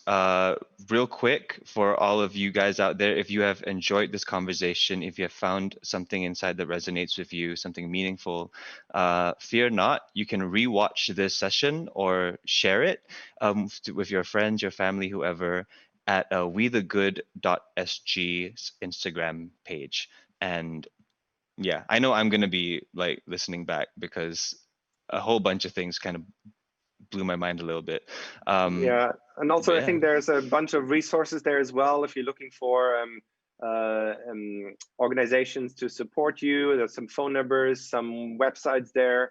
Real quick, for all of you guys out there, if you have enjoyed this conversation, if you have found something inside that resonates with you, something meaningful, fear not. You can rewatch this session or share it with your friends, your family, whoever, at wethegood.sg's Instagram page. And yeah, I know I'm gonna be like listening back because a whole bunch of things kind of blew my mind a little bit. Yeah, and But also I yeah, think there's a bunch of resources there as well if you're looking for organizations to support you. There's some phone numbers, some websites there.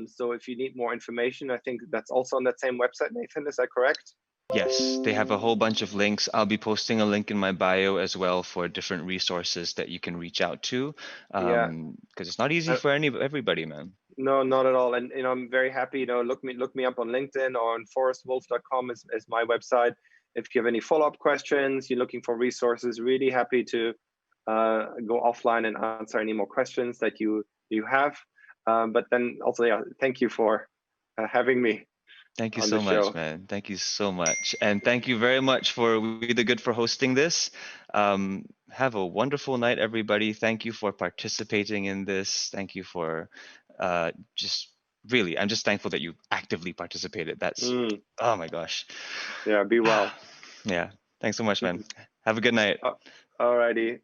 So if you need more information, I think that's also on that same website, Nathan. Is that correct? yes, they have a whole bunch of links. I'll be posting a link in my bio as well for different resources that you can reach out to, Yeah. because it's not easy Uh, for everybody, man. no, not at all. And I'm very happy. Look me up on LinkedIn or on forestwolf.com is my website. If you have any follow-up questions, you're looking for resources, really happy to go offline and answer any more questions that you have. But then also, yeah, thank you for having me Thank you on the so much, show. man. Thank you so much. And thank you very much for We the Good for hosting this. Have a wonderful night, everybody. Thank you for participating in this. Thank you for just really, I'm just thankful that you actively participated. That's, Mm, oh my gosh. yeah, be well. Yeah. Thanks so much, man. Have a good night. Alrighty.